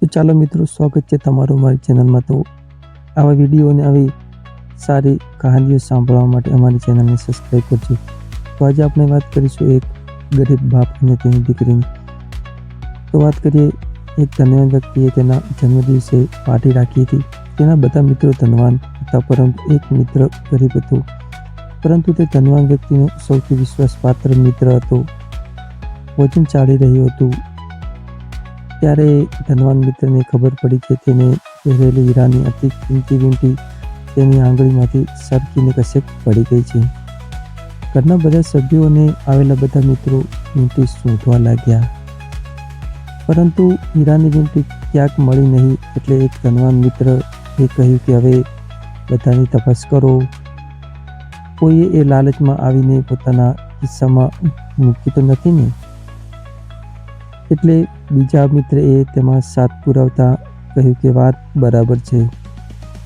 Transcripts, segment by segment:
તો ચાલો મિત્રો, સ્વાગત છે તમારું અમારી ચેનલમાં। તો આવા વિડીયો અને આવી સારી કહાનીઓ સાંભળવા માટે અમારી ચેનલને સબસ્ક્રાઈબ કરજો। તો આજે આપણે વાત કરીશું એક ગરીબ બાપ અને તેની દીકરીની। તો વાત કરીએ, એક ધનવાન વ્યક્તિએ તેના જન્મદિવસે પાર્ટી રાખી હતી। તેના બધા મિત્રો ધનવાન હતા, પરંતુ એક મિત્ર ગરીબ હતો। પરંતુ તે ધનવાન વ્યક્તિનો સૌથી વિશ્વાસપાત્ર મિત્ર હતો। ભોજન ચાલી રહ્યું હતું ત્યારે ધનવાન મિત્રને ખબર પડી કે તેને પહેરેલી હીરાની અતિ કિંમતી વીંટી તેની આંગળીમાંથી સરકીને કશેક પડી ગઈ છે। ઘરના બધા સભ્યો અને આવેલા બધા મિત્રો વીંટી શોધવા લાગ્યા, પરંતુ હીરાની વીંટી ક્યાંક મળી નહીં। એટલે એક ધનવાન મિત્રએ કહ્યું કે હવે બધાની તપાસ કરો, કોઈએ એ લાલચમાં આવીને પોતાના ખિસ્સામાં મૂકી તો નથી ને? એટલે બીજા મિત્રએ તેમાં સાથ પુરાવતા કહ્યું કે વાત બરાબર છે,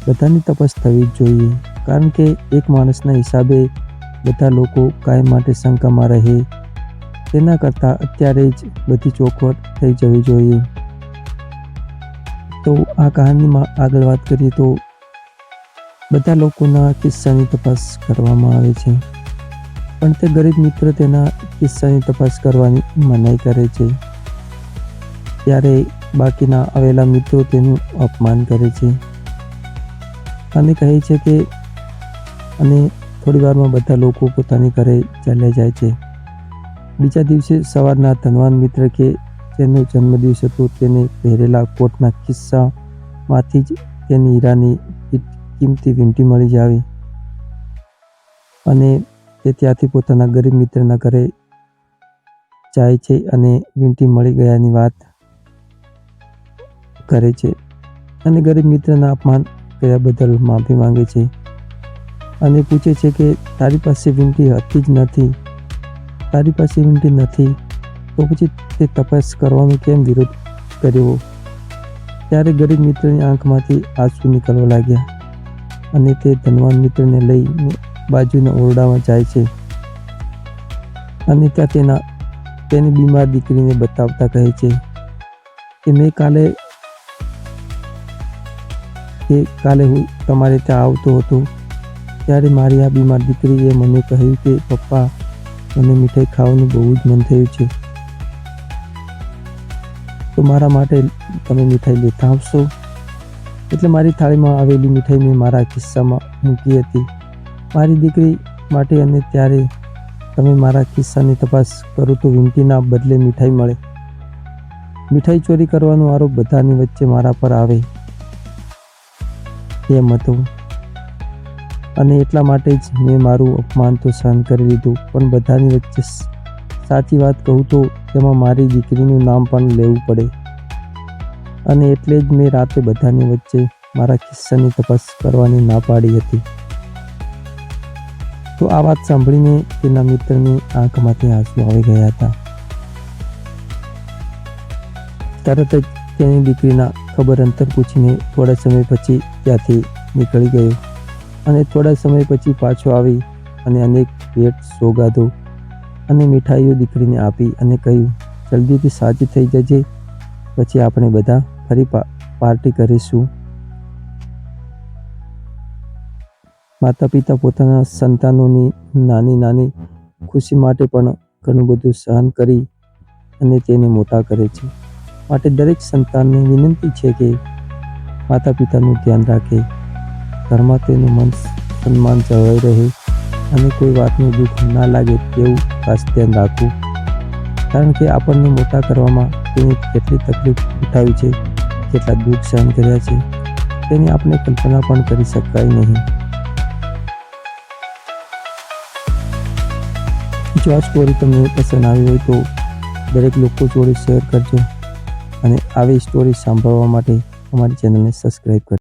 બધાની તપાસ થવી જ જોઈએ, કારણ કે એક માણસના હિસાબે બધા લોકો કાયમ માટે શંકામાં રહે, તેના કરતાં અત્યારે જ બધી ચોખવટ થઈ જવી જોઈએ। તો આ કહાનીમાં આગળ વાત કરીએ તો બધા લોકોના કિસ્સાની તપાસ કરવામાં આવે છે, પણ તે ગરીબ મિત્ર તેના કિસ્સાની તપાસ કરવાની મનાઈ કરે છે। ત્યારે બાકીના આવેલા મિત્રો તેનું અપમાન કરે છે અને કહે છે કે થોડી વારમાં બધા લોકો પોતાની ઘરે ચાલ્યા જાય છે। બીજા દિવસે સવારના ધનવાન મિત્ર કે જેનો જન્મદિવસ હતો તેને પહેરેલા કોટના ખિસ્સામાંથી જ તેની હીરાની કિંમતી વીંટી મળી જાય અને તે ત્યાંથી પોતાના ગરીબ મિત્રના ઘરે જાય છે અને વીંટી મળી ગયાની વાત કરે છે અને ગરીબ મિત્રના અપમાન કર્યા બદલ માફી માંગે છે અને પૂછે છે કે તારી પાસે વીંટી હતી જ નથી, તારી પાસે વીંટી નથી તો પછી તે તપાસ કરવાનો કેમ વિરોધ કર્યો? ત્યારે ગરીબ મિત્રની આંખમાંથી આંસુ નીકળવા લાગ્યા અને તે ધનવાન મિત્રને લઈને બાજુના ઓરડામાં જાય છે અને ત્યાં તેની બીમાર દીકરીને બતાવતા કહે છે કે કાલે હું તમારે ત્યાં આવતો હતો ત્યારે મારી આ બીમાર દીકરીએ મને કહ્યું કે પપ્પા, મને મીઠાઈ ખાવાનું બહુ જ મન થયું છે, તો મારા માટે તમે મીઠાઈ લેતા આવશો? એટલે મારી થાળીમાં આવેલી મીઠાઈ મેં મારા ખિસ્સામાં મૂકી હતી મારી દીકરી માટે, અને ત્યારે તમે મારા ખિસ્સાની તપાસ કરો તો વીંટીના બદલે મીઠાઈ મળે। મીઠાઈ ચોરી કરવાનો આરોપ બધાની વચ્ચે મારા પર આવે એમ હતું અને એટલા માટે જ મેં મારું અપમાન તો સહન કરી લીધું, પણ બધાની વચ્ચે સાચી વાત કહું તો તેમાં મારી દીકરીનું નામ પણ લેવું પડે, અને એટલે જ મેં રાતે બધાની વચ્ચે મારા ખિસ્સાની તપાસ કરવાની ના પાડી હતી। તો આ વાત સાંભળીને તેના મિત્રની આંખમાંથી આંસુ આવી ગયા હતા। તરત જ તેની દીકરીના ખબર અંતર પૂછીને થોડા સમય પછી ત્યાંથી નીકળી ગયો અને થોડા સમય પછી પાછો આવી અને અનેક ભેટ સોગાદો અને મીઠાઈઓ દીકરીને આપી અને કહ્યું, જલ્દીથી સાજી થઈ જજે, પછી આપણે બધા ફરી પાર્ટી કરીશું। માતા પિતા પોતાના સંતાનોની નાની નાની ખુશી માટે પણ ઘણું બધું સહન કરી અને તેને મોટા કરે છે, માટે દરેક સંતાનને વિનંતી છે કે માતા પિતાનું ધ્યાન રાખે, ઘરમાં તેનું મન સન્માન જળવાઈ રહે અને કોઈ વાતનું દુઃખ ના લાગે તેવું ખાસ ધ્યાન રાખવું, કારણ કે આપણને મોટા કરવામાં તેની કેટલી તકલીફ ઉઠાવી છે, કેટલા દુઃખ સહન કર્યા છે, તેની આપણે કલ્પના પણ કરી શકાય નહીં। જો આ સ્ટોરી તમને પસંદ આવી હોય તો દરેક લોકો જોડે શેર કરજો અને આવી સ્ટોરી સાંભળવા માટે અમારી ચેનલને સબસ્ક્રાઈબ કરજો।